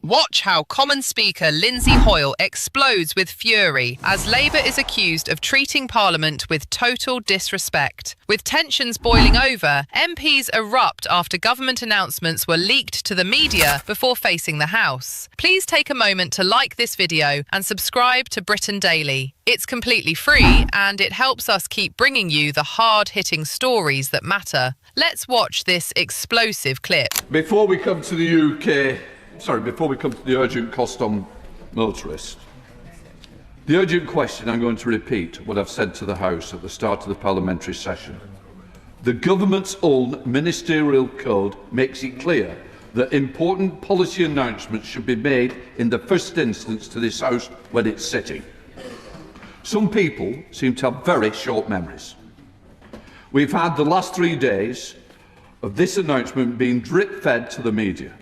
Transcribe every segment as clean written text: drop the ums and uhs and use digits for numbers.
Watch how Common Speaker Lindsay Hoyle explodes with fury as Labour is accused of treating Parliament with total disrespect. With tensions boiling over, MPs erupt after government announcements were leaked to the media before facing the House. Please take a moment to like this video and subscribe to Britain Daily. It's completely free and it helps us keep bringing you the hard-hitting stories that matter. Let's watch this explosive clip. Before we come to the urgent cost on motorists, the urgent question, I'm going to repeat what I've said to the House at the start of the parliamentary session. The government's own ministerial code makes it clear that important policy announcements should be made in the first instance to this House when it's sitting. Some people seem to have very short memories. We've had the last 3 days of this announcement being drip-fed to the media.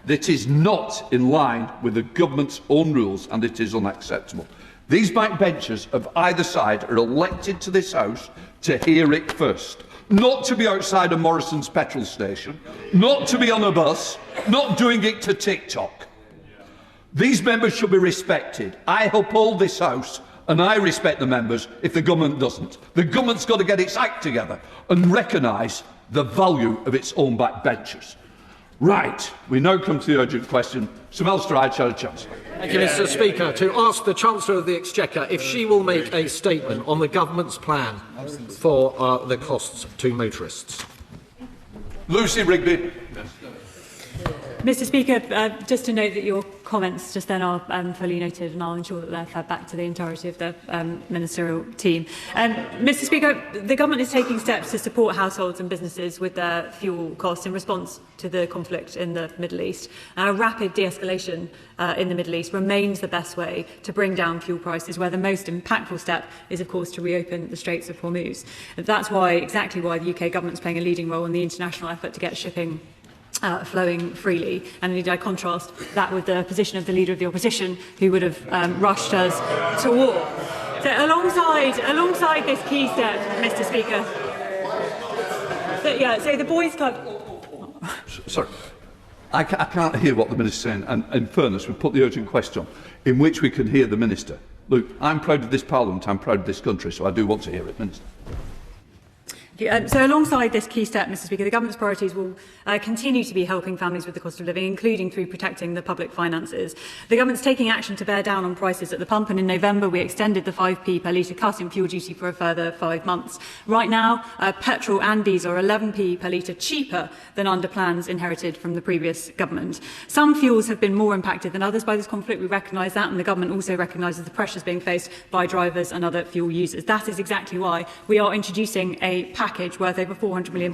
This is not in line with the government's own rules and it is unacceptable. These backbenchers of either side are elected to this House to hear it first, not to be outside a Morrison's petrol station, not to be on a bus, not doing it to TikTok. These members should be respected. I uphold this House and I respect the members if the government doesn't. The government's got to get its act together and recognise the value of its own backbenchers. Right, we now come to the urgent question. Sir Chancellor. Thank you, Mr. Speaker. To ask the Chancellor of the Exchequer if she will make a statement on the government's plan for the costs to motorists. Lucy Rigby. Mr. Speaker, just to note that your comments just then are fully noted and I'll ensure that they're fed back to the entirety of the ministerial team. Mr. Speaker, the government is taking steps to support households and businesses with their fuel costs in response to the conflict in the Middle East. A rapid de-escalation in the Middle East remains the best way to bring down fuel prices, where the most impactful step is, of course, to reopen the Straits of Hormuz. That's exactly why the UK government is playing a leading role in the international effort to get shipping flowing freely. And indeed, I contrast that with the position of the Leader of the Opposition, who would have rushed us to war. So alongside this key step, Mr. Speaker, so the Boys Club... Sorry, I can't hear what the Minister's saying, and in fairness, we put the urgent question on, in which we can hear the Minister. Look, I'm proud of this Parliament, I'm proud of this country, so I do want to hear it, Minister. So alongside this key step, Mr. Speaker, the government's priorities will continue to be helping families with the cost of living, including through protecting the public finances. The government's taking action to bear down on prices at the pump, and in November we extended the 5p per litre cut in fuel duty for a further 5 months. Right now, petrol and diesel are 11p per litre cheaper than under plans inherited from the previous government. Some fuels have been more impacted than others by this conflict. We recognise that, and the government also recognises the pressures being faced by drivers and other fuel users. That is exactly why we are introducing a package worth over £400 million,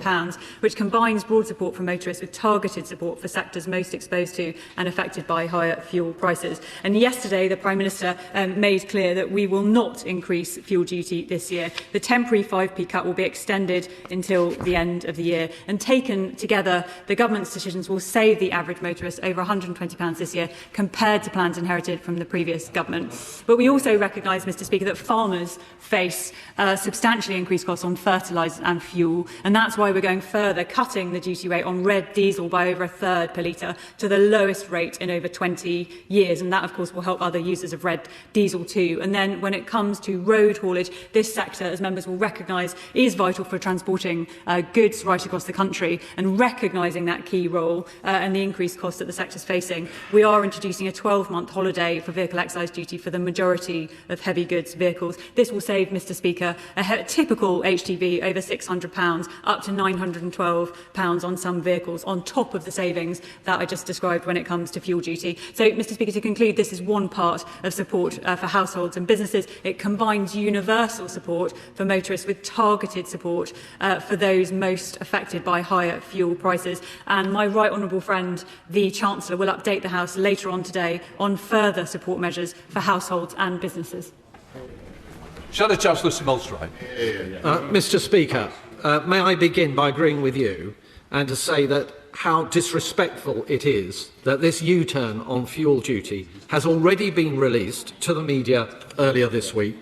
which combines broad support for motorists with targeted support for sectors most exposed to and affected by higher fuel prices. And yesterday, the Prime Minister made clear that we will not increase fuel duty this year. The temporary 5p cut will be extended until the end of the year. And taken together, the government's decisions will save the average motorist over £120 this year, compared to plans inherited from the previous government. But we also recognise, Mr. Speaker, that farmers face substantially increased costs on fertilisers and fuel, and that's why we're going further, cutting the duty rate on red diesel by over a third per litre to the lowest rate in over 20 years, and that of course will help other users of red diesel too. And then when it comes to road haulage, this sector, as members will recognise, is vital for transporting goods right across the country, and recognising that key role and the increased cost that the sector is facing, we are introducing a 12-month holiday for vehicle excise duty for the majority of heavy goods vehicles. This will save, Mr. Speaker, a typical HGV over £600 up to £912 on some vehicles, on top of the savings that I just described when it comes to fuel duty. So, Mr. Speaker, to conclude, this is one part of support for households and businesses. It combines universal support for motorists with targeted support for those most affected by higher fuel prices. And my right honourable friend, the Chancellor, will update the House later on today on further support measures for households and businesses. Shadow Chancellor Sir Mr. Speaker, may I begin by agreeing with you and to say that how disrespectful it is that this U-turn on fuel duty has already been released to the media earlier this week.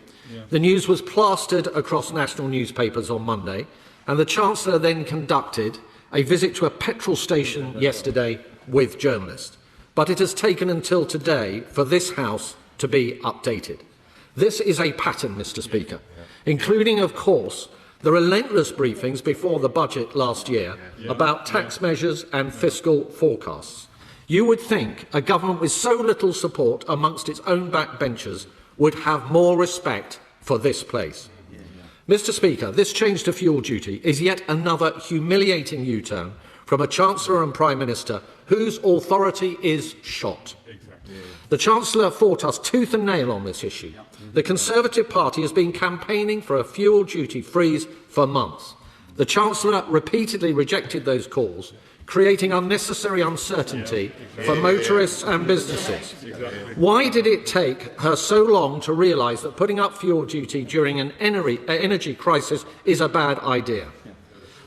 The news was plastered across national newspapers on Monday, and the Chancellor then conducted a visit to a petrol station yesterday with journalists. but it has taken until today for this House to be updated. This is a pattern, Mr. Speaker, including, of course, the relentless briefings before the budget last year about tax measures and fiscal forecasts. You would think a government with so little support amongst its own backbenchers would have more respect for this place. Mr. Speaker, this change to fuel duty is yet another humiliating U-turn from a Chancellor and Prime Minister whose authority is shot. The Chancellor fought us tooth and nail on this issue. The Conservative Party has been campaigning for a fuel duty freeze for months. The Chancellor repeatedly rejected those calls, creating unnecessary uncertainty for motorists and businesses. Why did it take her so long to realise that putting up fuel duty during an energy crisis is a bad idea?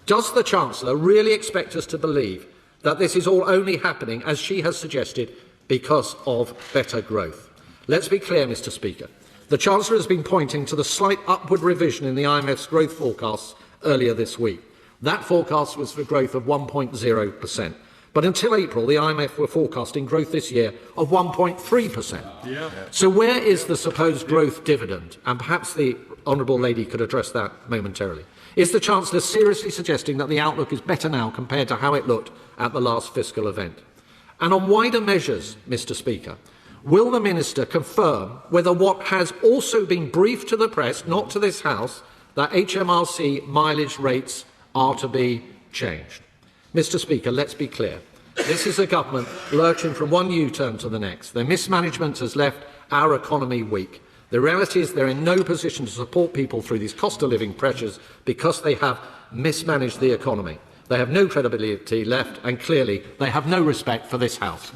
Does the Chancellor really expect us to believe that this is all only happening, as she has suggested, because of better growth? Let's be clear, Mr. Speaker. The Chancellor has been pointing to the slight upward revision in the IMF's growth forecasts earlier this week. That forecast was for growth of 1.0%. But until April, the IMF were forecasting growth this year of 1.3%. So where is the supposed growth dividend? And perhaps the Honourable Lady could address that momentarily. Is the Chancellor seriously suggesting that the outlook is better now compared to how it looked at the last fiscal event? And on wider measures, Mr. Speaker, will the Minister confirm whether what has also been briefed to the press, not to this House, that HMRC mileage rates are to be changed? Mr. Speaker, let's be clear. This is a government lurching from one U-turn to the next. Their mismanagement has left our economy weak. The reality is they're in no position to support people through these cost of living pressures because they have mismanaged the economy. They have no credibility left, and clearly they have no respect for this House.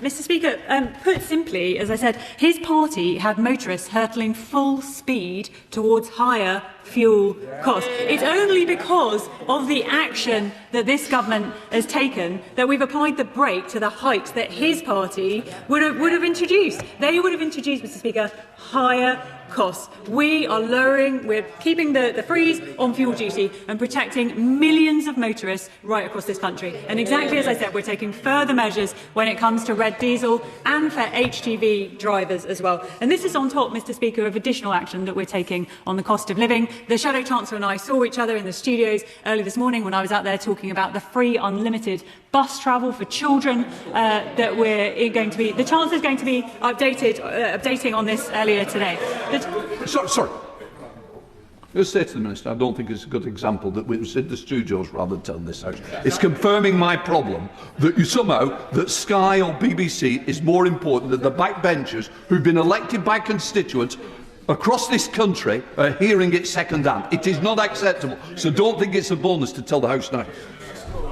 Mr. Speaker, put simply, as I said, his party had motorists hurtling full speed towards higher fuel costs. It's only because of the action that this government has taken that we've applied the brake to the hikes that his party would have introduced. They would have introduced, Mr. Speaker, higher costs. We are lowering, we're keeping the freeze on fuel duty and protecting millions of motorists right across this country. And exactly as I said, we're taking further measures when it comes to red diesel and for HGV drivers as well. And this is on top, Mr. Speaker, of additional action that we're taking on the cost of living. The Shadow Chancellor and I saw each other in the studios early this morning when I was out there talking about the free unlimited bus travel for children that we're going to be. The Chancellor is going to be updating on this earlier today. Sorry. I'll say to the Minister, I don't think it's a good example that we was in the studios rather than telling this out. It's confirming my problem that that Sky or BBC is more important than the backbenchers who've been elected by constituents across this country are hearing it second-hand. It is not acceptable. So don't think it's a bonus to tell the House now.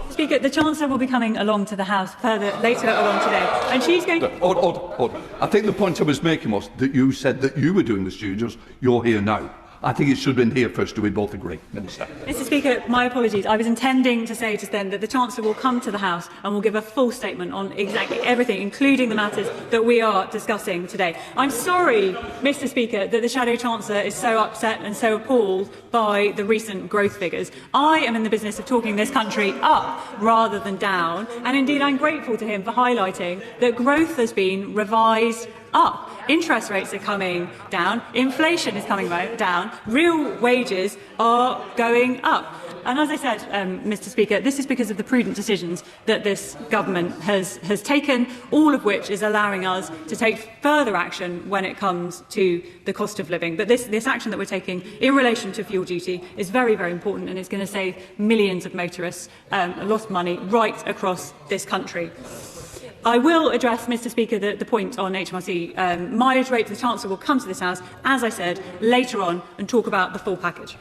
Speaker, the Chancellor will be coming along to the House later along today, and she's going to... Order. I think the point I was making was that you said that you were doing the studios. You're here now. I think it should have been here first. Do we both agree, Minister? Mr. Speaker, my apologies. I was intending to say just then that the Chancellor will come to the House and will give a full statement on exactly everything, including the matters that we are discussing today. I'm sorry, Mr. Speaker, that the Shadow Chancellor is so upset and so appalled by the recent growth figures. I am in the business of talking this country up rather than down, and indeed I'm grateful to him for highlighting that growth has been revised up. Interest rates are coming down, inflation is coming down, real wages are going up. And as I said, Mr. Speaker, this is because of the prudent decisions that this government has taken, all of which is allowing us to take further action when it comes to the cost of living. But this action that we're taking in relation to fuel duty is very, very important, and it's going to save millions of motorists a lot of money right across this country. I will address, Mr. Speaker, the point on HMRC mileage rates. The Chancellor will come to this House, as I said, later on and talk about the full package.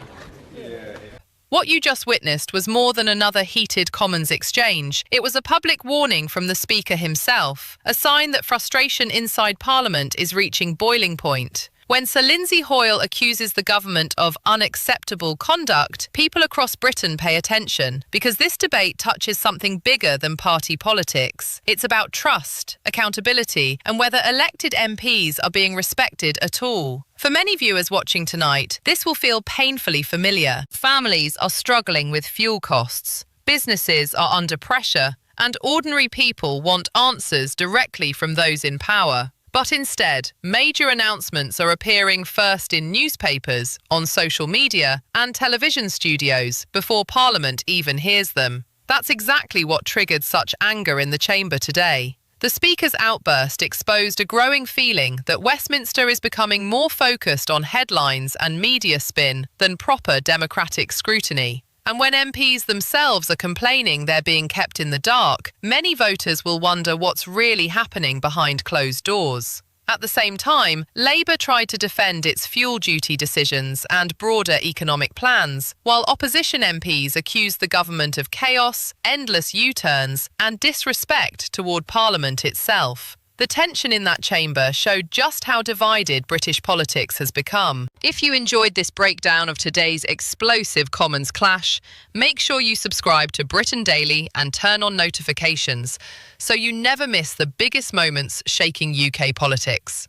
What you just witnessed was more than another heated Commons exchange. It was a public warning from the Speaker himself, a sign that frustration inside Parliament is reaching boiling point. When Sir Lindsay Hoyle accuses the government of unacceptable conduct, people across Britain pay attention, because this debate touches something bigger than party politics. It's about trust, accountability, and whether elected MPs are being respected at all. For many viewers watching tonight, this will feel painfully familiar. Families are struggling with fuel costs. Businesses are under pressure, and ordinary people want answers directly from those in power. But instead, major announcements are appearing first in newspapers, on social media, and television studios before Parliament even hears them. That's exactly what triggered such anger in the chamber today. The Speaker's outburst exposed a growing feeling that Westminster is becoming more focused on headlines and media spin than proper democratic scrutiny. And when MPs themselves are complaining they're being kept in the dark, many voters will wonder what's really happening behind closed doors. At the same time, Labour tried to defend its fuel duty decisions and broader economic plans, while opposition MPs accused the government of chaos, endless U-turns, and disrespect toward Parliament itself. The tension in that chamber showed just how divided British politics has become. If you enjoyed this breakdown of today's explosive Commons clash, make sure you subscribe to Britain Daily and turn on notifications so you never miss the biggest moments shaking UK politics.